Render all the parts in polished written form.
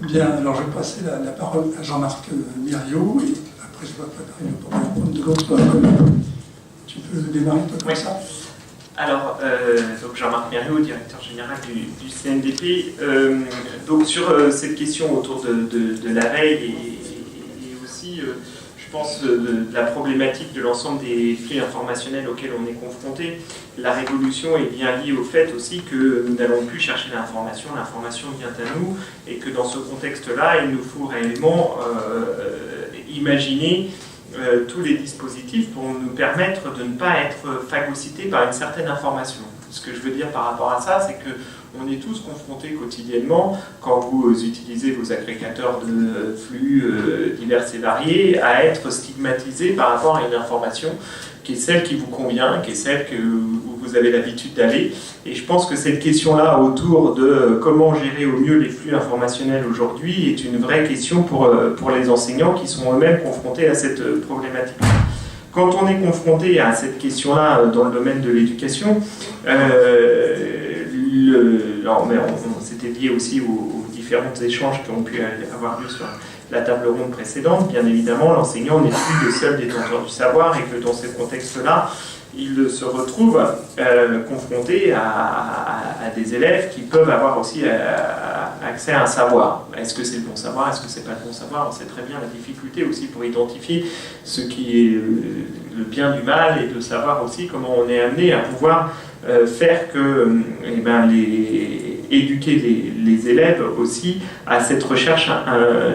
Bien, alors je vais passer la parole à Jean-Marc Miriot, et après je vais préparer une prendre de l'autre collègue. Tu peux démarrer toi comme ça? Alors, donc Jean-Marc Miriot, directeur général du CNDP. Donc sur cette question autour de la veille et aussi, je pense, de la problématique de l'ensemble des flux informationnels auxquels on est confronté, la révolution est bien liée au fait aussi que nous n'allons plus chercher l'information vient à nous, et que dans ce contexte-là, il nous faut réellement imaginer tous les dispositifs pour nous permettre de ne pas être phagocytés par une certaine information. Ce que je veux dire par rapport à ça, c'est qu'on est tous confrontés quotidiennement, quand vous utilisez vos agrégateurs de flux divers et variés, à être stigmatisés par rapport à une information qui est celle qui vous convient, qui est celle où vous avez l'habitude d'aller. Et je pense que cette question-là autour de comment gérer au mieux les flux informationnels aujourd'hui est une vraie question pour les enseignants qui sont eux-mêmes confrontés à cette problématique. Quand on est confronté à cette question-là dans le domaine de l'éducation, c'était lié aussi aux différents échanges qui ont pu avoir lieu sur la table ronde précédente. Bien évidemment, l'enseignant n'est plus le seul détenteur du savoir, et que dans ce contexte-là, il se retrouve confronté à des élèves qui peuvent avoir aussi accès à un savoir. Est-ce que c'est le bon savoir? Est-ce que c'est pas le bon savoir? On sait très bien la difficulté aussi pour identifier ce qui est le bien du mal, et de savoir aussi comment on est amené à pouvoir faire que éduquer les élèves aussi à cette recherche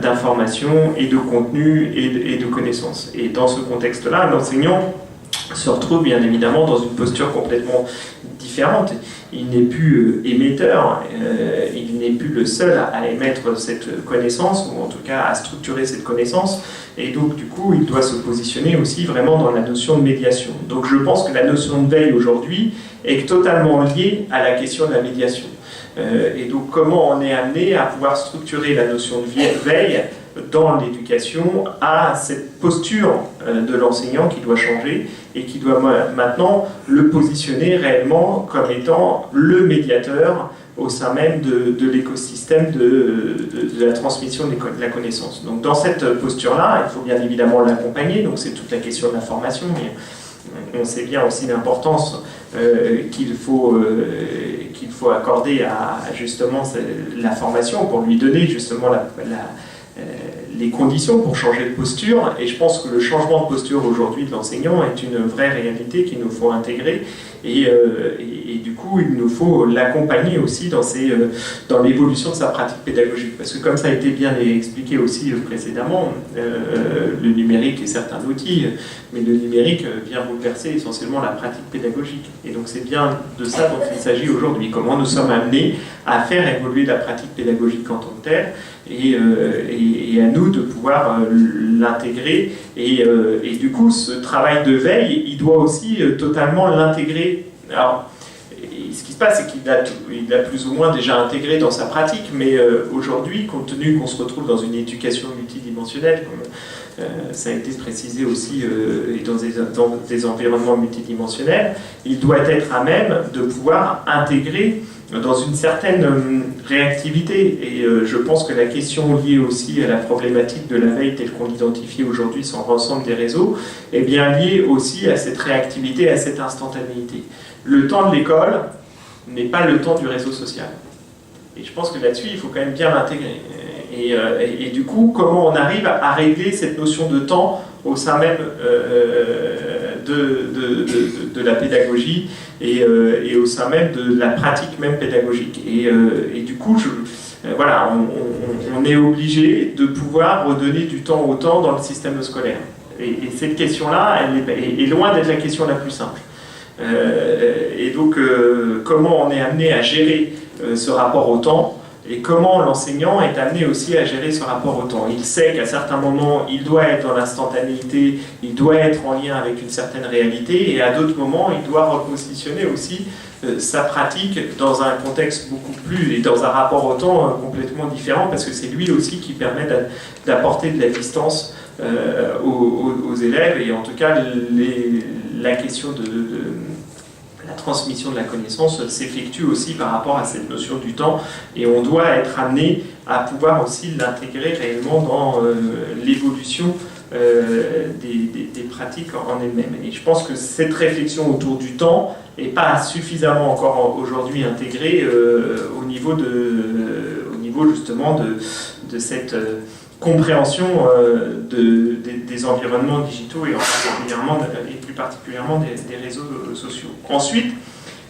d'informations et de contenu et de connaissances. Et dans ce contexte-là, l'enseignant se retrouve bien évidemment dans une posture complètement différente. Il n'est plus émetteur, il n'est plus le seul à émettre cette connaissance, ou en tout cas à structurer cette connaissance, et donc du coup il doit se positionner aussi vraiment dans la notion de médiation. Donc je pense que la notion de veille aujourd'hui est totalement liée à la question de la médiation. Et donc comment on est amené à pouvoir structurer la notion de veille dans l'éducation à cette posture de l'enseignant qui doit changer, et qui doit maintenant le positionner réellement comme étant le médiateur au sein même de l'écosystème de la transmission de la connaissance. Donc dans cette posture-là, il faut bien évidemment l'accompagner, donc c'est toute la question de la formation, mais on sait bien aussi l'importance qu'il faut accorder à justement la formation, pour lui donner justement les conditions pour changer de posture. Et je pense que le changement de posture aujourd'hui de l'enseignant est une vraie réalité qu'il nous faut intégrer, et du coup il nous faut l'accompagner aussi dans l'évolution de sa pratique pédagogique, parce que comme ça a été bien expliqué aussi précédemment, le numérique est certes un outil, mais le numérique vient bouleverser essentiellement la pratique pédagogique, et donc c'est bien de ça dont il s'agit aujourd'hui, comment nous sommes amenés à faire évoluer la pratique pédagogique en tant que telle, et à nous de pouvoir l'intégrer, et du coup ce travail de veille, il doit aussi totalement l'intégrer. Alors ce qui se passe, c'est qu'il l'a plus ou moins déjà intégré dans sa pratique, mais aujourd'hui, compte tenu qu'on se retrouve dans une éducation multidimensionnelle, comme ça a été précisé aussi, et dans des environnements multidimensionnels, il doit être à même de pouvoir intégrer dans une certaine réactivité. Et je pense que la question liée aussi à la problématique de la veille telle qu'on l'identifie aujourd'hui sur l'ensemble des réseaux est bien liée aussi à cette réactivité, à cette instantanéité. Le temps de l'école n'est pas le temps du réseau social. Et je pense que là-dessus, il faut quand même bien l'intégrer. Et du coup, comment on arrive à régler cette notion de temps au sein même de la pédagogie, et au sein même de la pratique même pédagogique. Et du coup, voilà, on est obligé de pouvoir redonner du temps au temps dans le système scolaire. Et cette question-là, elle est loin d'être la question la plus simple. Et donc, comment on est amené à gérer ce rapport au temps, et comment l'enseignant est amené aussi à gérer ce rapport au temps. Il sait qu'à certains moments, il doit être dans l'instantanéité, il doit être en lien avec une certaine réalité, et à d'autres moments, il doit repositionner aussi sa pratique dans un contexte beaucoup plus, et dans un rapport au temps complètement différent, parce que c'est lui aussi qui permet d'apporter de la distance aux élèves, et en tout cas, la question de la transmission de la connaissance s'effectue aussi par rapport à cette notion du temps, et on doit être amené à pouvoir aussi l'intégrer réellement dans l'évolution des pratiques en elles-mêmes. Et je pense que cette réflexion autour du temps n'est pas suffisamment encore aujourd'hui intégrée au niveau justement de cette compréhension des environnements digitaux et plus particulièrement des réseaux sociaux. Ensuite,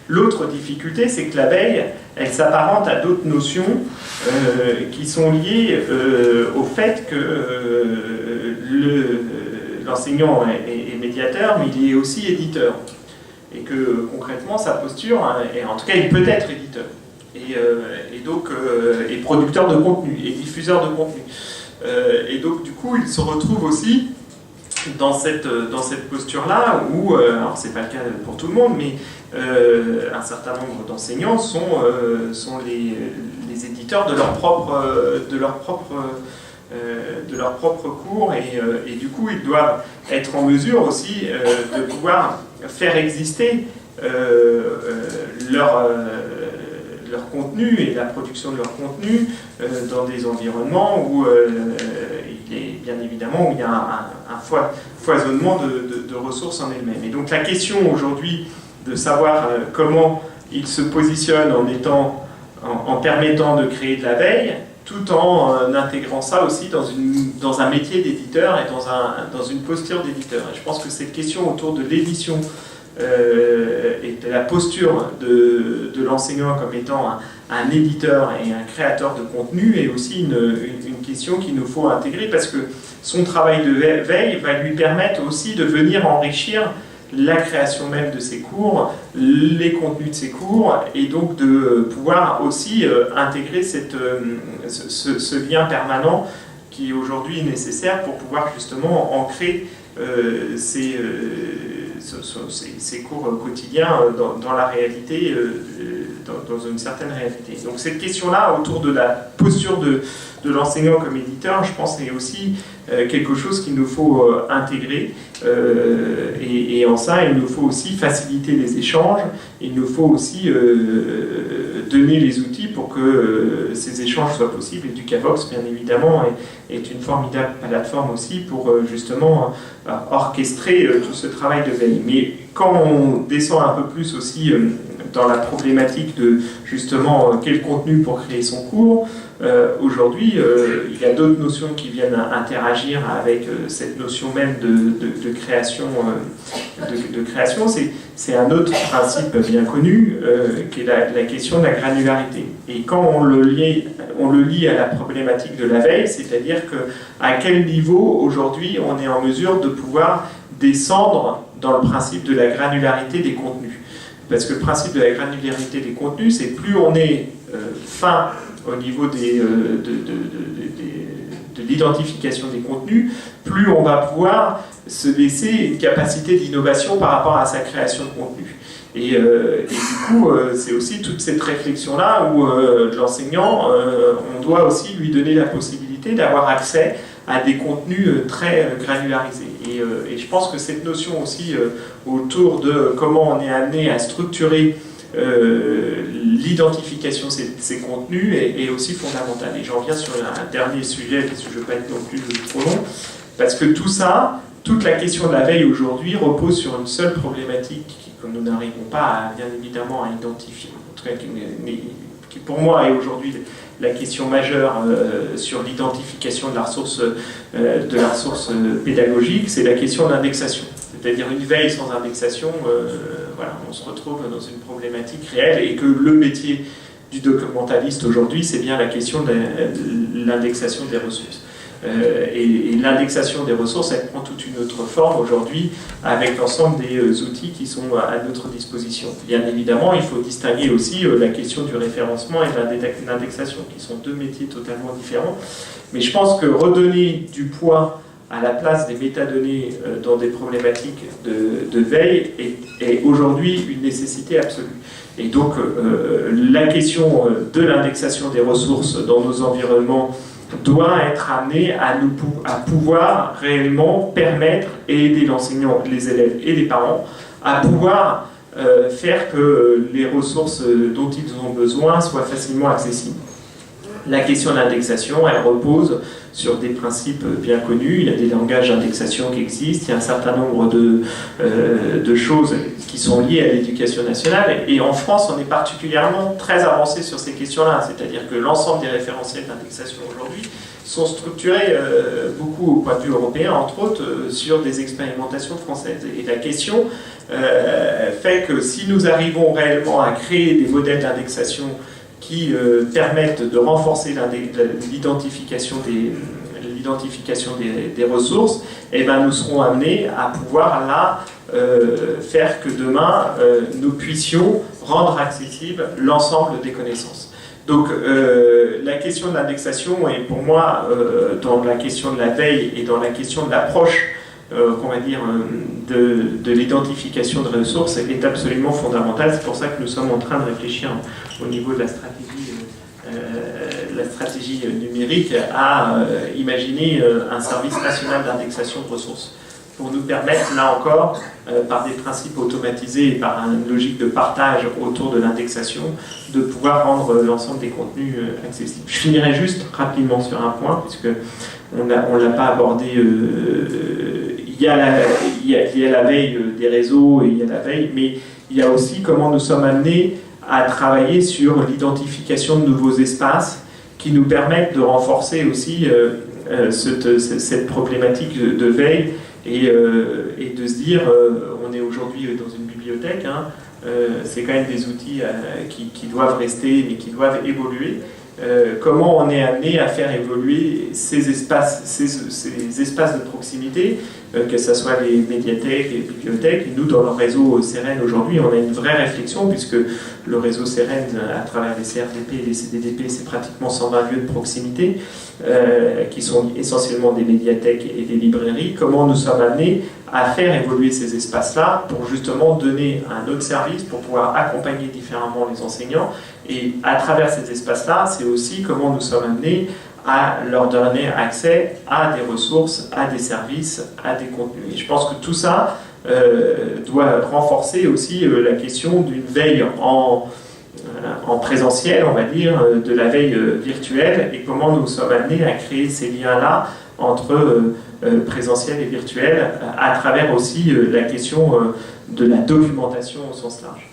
l'autre difficulté, c'est que la veille, elle s'apparente à d'autres notions qui sont liées au fait que l'enseignant est médiateur, mais il est aussi éditeur. Et que concrètement, sa posture, et en tout cas, il peut être éditeur. Et donc, et producteur de contenu, et diffuseur de contenu. Et donc, du coup, il se retrouve aussi dans cette posture-là où, alors c'est pas le cas pour tout le monde, mais un certain nombre d'enseignants sont les éditeurs de leur propre cours et du coup ils doivent être en mesure aussi de pouvoir faire exister leur contenu et la production de leur contenu dans des environnements où il est bien évidemment où il y a un foisonnement de ressources en elles-mêmes. Et donc la question aujourd'hui de savoir comment il se positionne en permettant de créer de la veille, tout en intégrant ça aussi dans un métier d'éditeur et dans une posture d'éditeur. Et je pense que cette question autour de l'édition et de la posture de l'enseignant comme étant un éditeur et un créateur de contenu est aussi une question qu'il nous faut intégrer parce que son travail de veille va lui permettre aussi de venir enrichir la création même de ses cours, les contenus de ses cours, et donc de pouvoir aussi intégrer ce lien permanent qui aujourd'hui est nécessaire pour pouvoir justement ancrer ces cours quotidiens dans la réalité, dans une certaine réalité. Donc cette question-là, autour de la posture de l'enseignant comme éditeur, je pense est aussi quelque chose qu'il nous faut intégrer et en ça il nous faut aussi faciliter les échanges, il nous faut aussi donner les outils pour que ces échanges soient possibles et Educavox bien évidemment est une formidable plateforme aussi pour justement orchestrer tout ce travail de veille. Mais quand on descend un peu plus aussi dans la problématique de justement quel contenu pour créer son cours, aujourd'hui il y a d'autres notions qui viennent interagir avec cette notion même de création. C'est un autre principe bien connu qui est la question de la granularité. Et quand on le lie à la problématique de la veille, c'est-à-dire à quel niveau aujourd'hui on est en mesure de pouvoir descendre dans le principe de la granularité des contenus. Parce que le principe de la granularité des contenus, c'est plus on est fin au niveau de l'identification des contenus, plus on va pouvoir se laisser une capacité d'innovation par rapport à sa création de contenu. Et du coup, c'est aussi toute cette réflexion-là où l'enseignant, on doit aussi lui donner la possibilité d'avoir accès à des contenus très granularisés. Et je pense que cette notion aussi autour de comment on est amené à structurer l'identification de ces contenus est aussi fondamentale. Et j'en viens sur un dernier sujet, parce que je ne veux pas être non plus trop long, parce que tout ça, toute la question de la veille aujourd'hui repose sur une seule problématique que nous n'arrivons pas bien évidemment à identifier, en tout cas qui pour moi est aujourd'hui la question majeure sur l'identification de la ressource pédagogique, c'est la question de l'indexation. C'est-à-dire une veille sans indexation, voilà, on se retrouve dans une problématique réelle et que le métier du documentaliste aujourd'hui, c'est bien la question de l'indexation des ressources. Et l'indexation des ressources, elle prend toute une autre forme aujourd'hui avec l'ensemble des outils qui sont à notre disposition. Bien évidemment, il faut distinguer aussi la question du référencement et de l'indexation, qui sont deux métiers totalement différents. Mais je pense que redonner du poids à la place des métadonnées dans des problématiques de veille est aujourd'hui une nécessité absolue. Et donc, la question de l'indexation des ressources dans nos environnements doit être amenée à pouvoir réellement permettre et aider l'enseignant, les élèves et les parents à pouvoir faire que les ressources dont ils ont besoin soient facilement accessibles. La question de l'indexation, elle repose sur des principes bien connus. Il y a des langages d'indexation qui existent, il y a un certain nombre de choses qui sont liées à l'éducation nationale. Et en France, on est particulièrement très avancé sur ces questions-là. C'est-à-dire que l'ensemble des référentiels d'indexation aujourd'hui sont structurés beaucoup au point de vue européen, entre autres, sur des expérimentations françaises. Et la question fait que si nous arrivons réellement à créer des modèles d'indexation qui permettent de renforcer l'identification des ressources, et ben nous serons amenés à pouvoir là faire que demain nous puissions rendre accessible l'ensemble des connaissances. Donc la question de l'indexation est pour moi dans la question de la veille et dans la question de l'approche qu'on va dire de l'identification de ressources est absolument fondamentale. C'est pour ça que nous sommes en train de réfléchir au niveau de la stratégie numérique à imaginer un service national d'indexation de ressources pour nous permettre, là encore, par des principes automatisés et par une logique de partage autour de l'indexation, de pouvoir rendre l'ensemble des contenus accessibles. Je finirai juste rapidement sur un point, puisque on ne l'a pas abordé. Il y a la veille des réseaux et il y a la veille, mais il y a aussi comment nous sommes amenés à travailler sur l'identification de nouveaux espaces qui nous permettent de renforcer aussi cette problématique de veille et de se dire, on est aujourd'hui dans une bibliothèque, hein, c'est quand même des outils qui doivent rester mais qui doivent évoluer. Comment on est amené à faire évoluer ces espaces de proximité, que ce soit les médiathèques, les bibliothèques. Nous, dans le réseau Seren aujourd'hui, on a une vraie réflexion, puisque le réseau Seren, à travers les CRDP et les CDDP, c'est pratiquement 120 lieux de proximité, qui sont essentiellement des médiathèques et des librairies. Comment nous sommes amenés à faire évoluer ces espaces-là pour justement donner un autre service, pour pouvoir accompagner différemment les enseignants. Et à travers ces espaces-là, c'est aussi comment nous sommes amenés à leur donner accès à des ressources, à des services, à des contenus. Et je pense que tout ça doit renforcer aussi la question d'une veille en présentiel, on va dire, de la veille virtuelle, et comment nous sommes amenés à créer ces liens-là entre présentiel et virtuel, à travers aussi la question de la documentation au sens large.